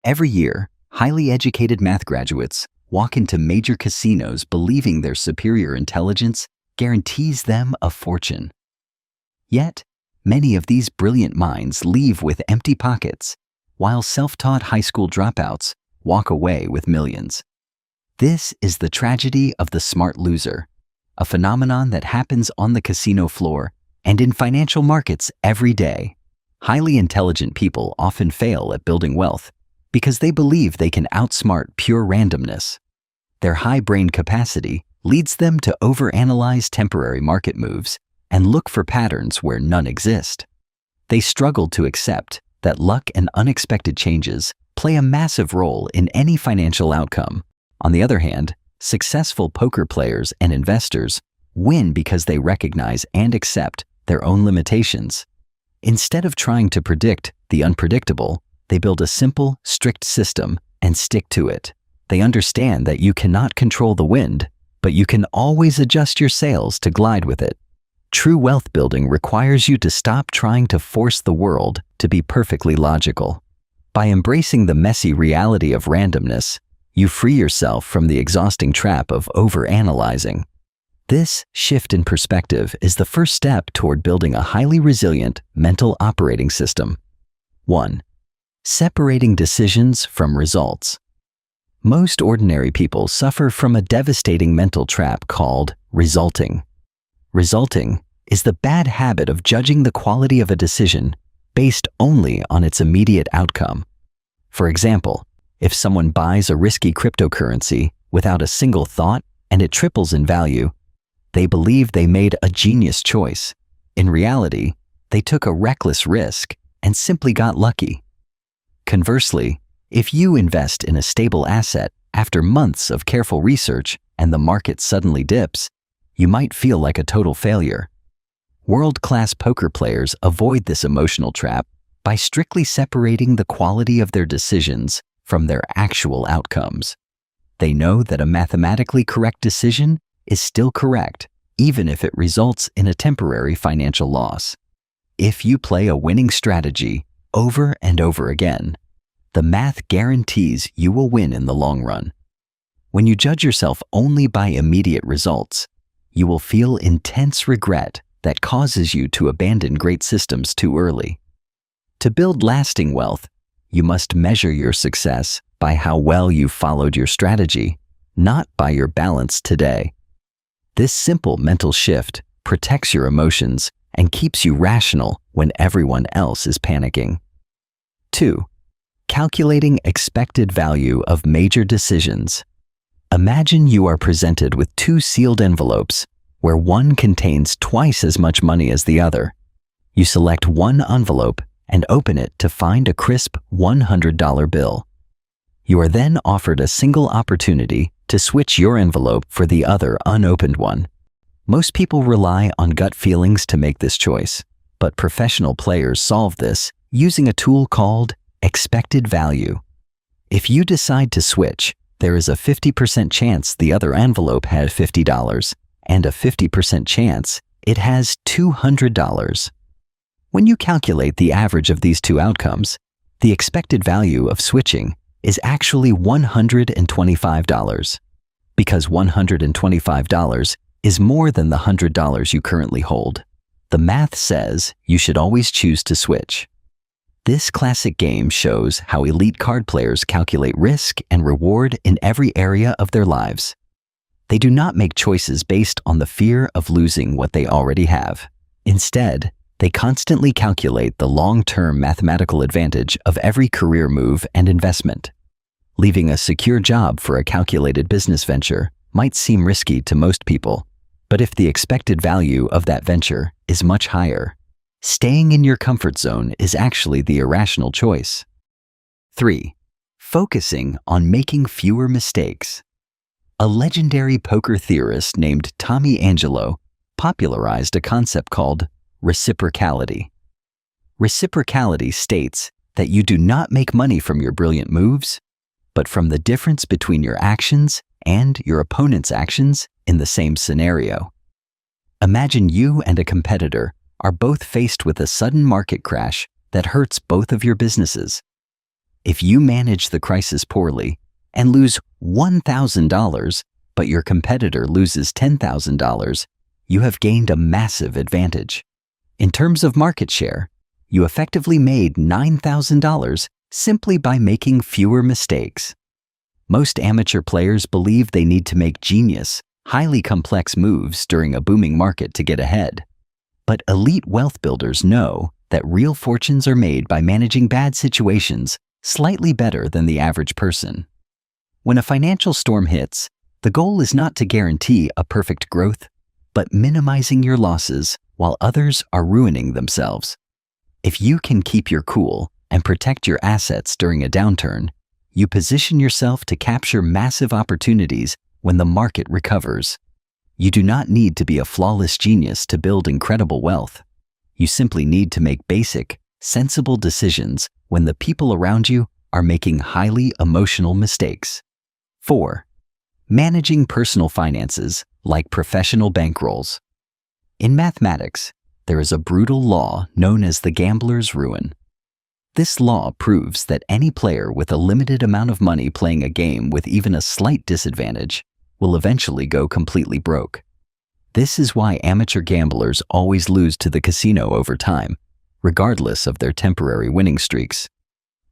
Every year, highly educated math graduates walk into major casinos believing their superior intelligence guarantees them a fortune. Yet, many of these brilliant minds leave with empty pockets, while self-taught high school dropouts walk away with millions. This is the tragedy of the smart loser, a phenomenon that happens on the casino floor and in financial markets every day. Highly intelligent people often fail at building wealth because they believe they can outsmart pure randomness. Their high brain capacity leads them to overanalyze temporary market moves and look for patterns where none exist. They struggle to accept that luck and unexpected changes play a massive role in any financial outcome. On the other hand, successful poker players and investors win because they recognize and accept their own limitations. Instead of trying to predict the unpredictable, they build a simple, strict system and stick to it. They understand that you cannot control the wind, but you can always adjust your sails to glide with it. True wealth building requires you to stop trying to force the world to be perfectly logical. By embracing the messy reality of randomness, you free yourself from the exhausting trap of overanalyzing. This shift in perspective is the first step toward building a highly resilient mental operating system. 1. Separating decisions from results. Most ordinary people suffer from a devastating mental trap called resulting. Resulting is the bad habit of judging the quality of a decision based only on its immediate outcome. For example, if someone buys a risky cryptocurrency without a single thought and it triples in value, they believe they made a genius choice. In reality, they took a reckless risk and simply got lucky. Conversely, if you invest in a stable asset after months of careful research and the market suddenly dips, you might feel like a total failure. World-class poker players avoid this emotional trap by strictly separating the quality of their decisions from their actual outcomes. They know that a mathematically correct decision is still correct, even if it results in a temporary financial loss. If you play a winning strategy over and over again, the math guarantees you will win in the long run. When you judge yourself only by immediate results, you will feel intense regret that causes you to abandon great systems too early. To build lasting wealth, you must measure your success by how well you followed your strategy, not by your balance today. This simple mental shift protects your emotions and keeps you rational when everyone else is panicking. 2. Calculating expected value of major decisions. Imagine you are presented with 2 sealed envelopes where one contains twice as much money as the other. You select one envelope and open it to find a crisp $100 bill. You are then offered a single opportunity to switch your envelope for the other unopened one. Most people rely on gut feelings to make this choice, but professional players solve this using a tool called expected value. If you decide to switch, there is a 50% chance the other envelope had $50 and a 50% chance it has $200. When you calculate the average of these two outcomes, the expected value of switching is actually $125, because $125 is more than the $100 you currently hold. The math says you should always choose to switch. This classic game shows how elite card players calculate risk and reward in every area of their lives. They do not make choices based on the fear of losing what they already have. Instead, they constantly calculate the long-term mathematical advantage of every career move and investment. Leaving a secure job for a calculated business venture might seem risky to most people, but if the expected value of that venture is much higher, staying in your comfort zone is actually the irrational choice. 3. Focusing on making fewer mistakes. A legendary poker theorist named Tommy Angelo popularized a concept called reciprocality. Reciprocality states that you do not make money from your brilliant moves, but from the difference between your actions and your opponent's actions in the same scenario. Imagine you and a competitor are both faced with a sudden market crash that hurts both of your businesses. If you manage the crisis poorly and lose $1,000, but your competitor loses $10,000, you have gained a massive advantage. In terms of market share, you effectively made $9,000 simply by making fewer mistakes. Most amateur players believe they need to make genius, highly complex moves during a booming market to get ahead. But elite wealth builders know that real fortunes are made by managing bad situations slightly better than the average person. When a financial storm hits, the goal is not to guarantee a perfect growth, but minimizing your losses while others are ruining themselves. If you can keep your cool and protect your assets during a downturn, you position yourself to capture massive opportunities when the market recovers. You do not need to be a flawless genius to build incredible wealth. You simply need to make basic, sensible decisions when the people around you are making highly emotional mistakes. 4. Managing personal finances like professional bankrolls. In mathematics, there is a brutal law known as the gambler's ruin. This law proves that any player with a limited amount of money playing a game with even a slight disadvantage will eventually go completely broke. This is why amateur gamblers always lose to the casino over time, regardless of their temporary winning streaks.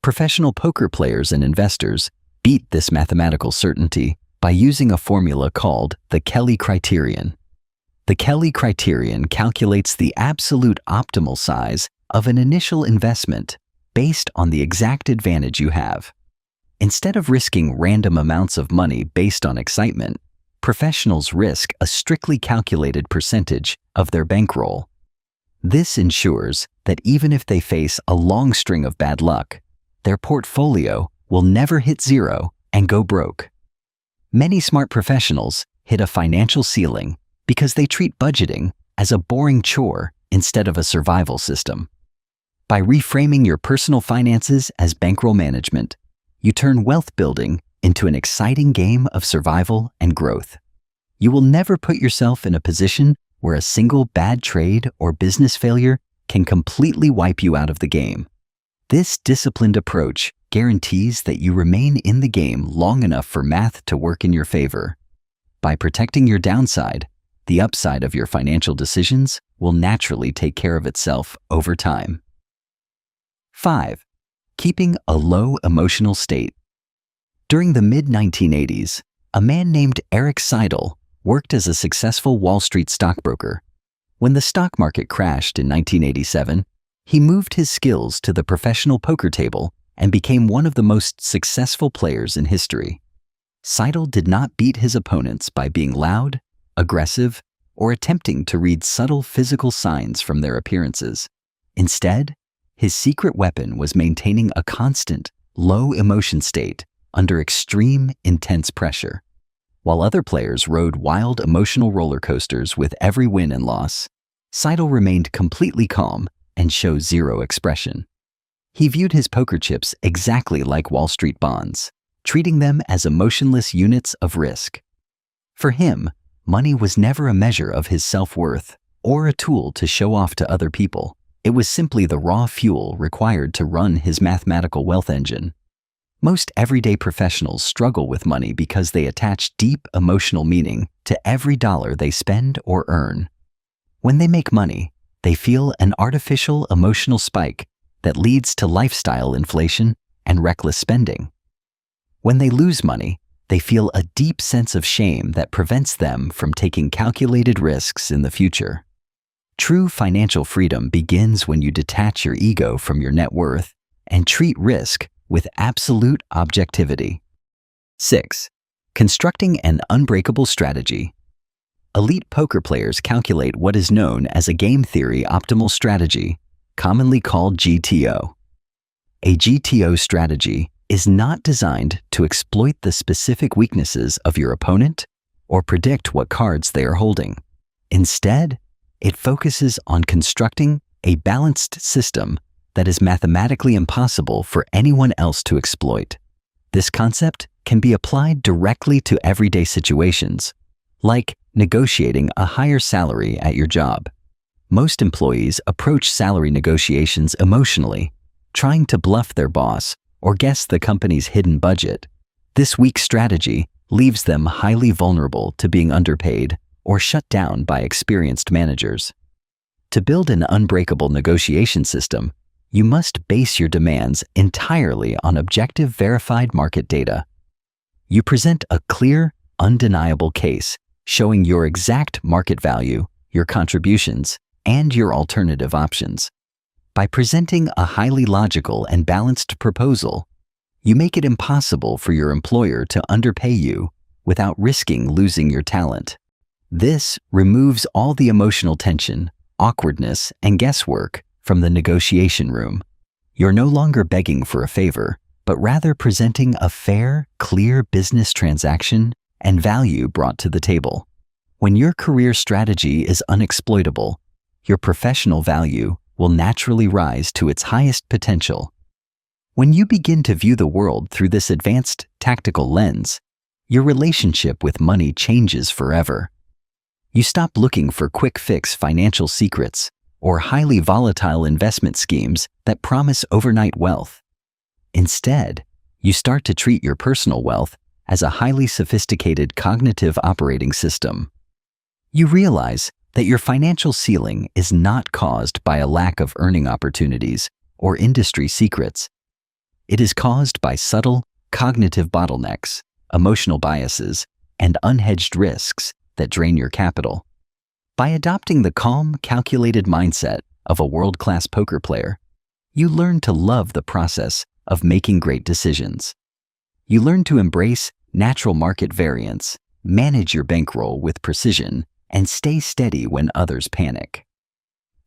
Professional poker players and investors beat this mathematical certainty by using a formula called the Kelly Criterion. The Kelly Criterion calculates the absolute optimal size of an initial investment based on the exact advantage you have. Instead of risking random amounts of money based on excitement, professionals risk a strictly calculated percentage of their bankroll. This ensures that even if they face a long string of bad luck, their portfolio will never hit zero and go broke. Many smart professionals hit a financial ceiling because they treat budgeting as a boring chore instead of a survival system. By reframing your personal finances as bankroll management, you turn wealth building into an exciting game of survival and growth. You will never put yourself in a position where a single bad trade or business failure can completely wipe you out of the game. This disciplined approach guarantees that you remain in the game long enough for math to work in your favor. By protecting your downside, the upside of your financial decisions will naturally take care of itself over time. 5. Keeping a low emotional state. During the mid-1980s, a man named Eric Seidel worked as a successful Wall Street stockbroker. When the stock market crashed in 1987, he moved his skills to the professional poker table and became one of the most successful players in history. Seidel did not beat his opponents by being loud, aggressive, or attempting to read subtle physical signs from their appearances. Instead, his secret weapon was maintaining a constant, low emotion state under extreme, intense pressure. While other players rode wild emotional roller coasters with every win and loss, Seidel remained completely calm and showed zero expression. He viewed his poker chips exactly like Wall Street bonds, treating them as emotionless units of risk. For him, money was never a measure of his self-worth or a tool to show off to other people. It was simply the raw fuel required to run his mathematical wealth engine. Most everyday professionals struggle with money because they attach deep emotional meaning to every dollar they spend or earn. When they make money, they feel an artificial emotional spike that leads to lifestyle inflation and reckless spending. When they lose money, they feel a deep sense of shame that prevents them from taking calculated risks in the future. True financial freedom begins when you detach your ego from your net worth and treat risk with absolute objectivity. 6. Constructing an unbreakable strategy. Elite poker players calculate what is known as a game theory optimal strategy, commonly called GTO. A GTO strategy is not designed to exploit the specific weaknesses of your opponent or predict what cards they are holding. Instead, it focuses on constructing a balanced system that is mathematically impossible for anyone else to exploit. This concept can be applied directly to everyday situations, like negotiating a higher salary at your job. Most employees approach salary negotiations emotionally, trying to bluff their boss or guess the company's hidden budget, this weak strategy leaves them highly vulnerable to being underpaid or shut down by experienced managers. To build an unbreakable negotiation system, you must base your demands entirely on objective verified market data. You present a clear, undeniable case showing your exact market value, your contributions, and your alternative options. By presenting a highly logical and balanced proposal, you make it impossible for your employer to underpay you without risking losing your talent. This removes all the emotional tension, awkwardness, and guesswork from the negotiation room. You're no longer begging for a favor, but rather presenting a fair, clear business transaction and value brought to the table. When your career strategy is unexploitable, your professional value will naturally rise to its highest potential. When you begin to view the world through this advanced tactical lens, your relationship with money changes forever. You stop looking for quick-fix financial secrets or highly volatile investment schemes that promise overnight wealth. Instead, you start to treat your personal wealth as a highly sophisticated cognitive operating system. You realize that your financial ceiling is not caused by a lack of earning opportunities or industry secrets. It is caused by subtle cognitive bottlenecks, emotional biases, and unhedged risks that drain your capital. By adopting the calm, calculated mindset of a world-class poker player, you learn to love the process of making great decisions. You learn to embrace natural market variance, manage your bankroll with precision, and stay steady when others panic.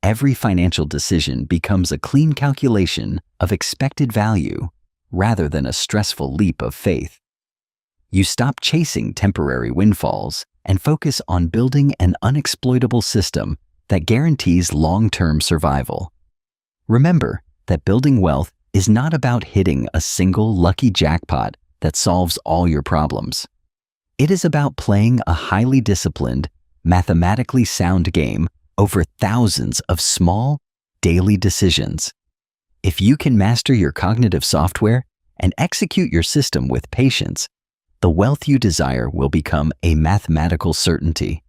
Every financial decision becomes a clean calculation of expected value rather than a stressful leap of faith. You stop chasing temporary windfalls and focus on building an unexploitable system that guarantees long-term survival. Remember that building wealth is not about hitting a single lucky jackpot that solves all your problems. It is about playing a highly disciplined, mathematically sound game over thousands of small, daily decisions. If you can master your cognitive software and execute your system with patience, the wealth you desire will become a mathematical certainty.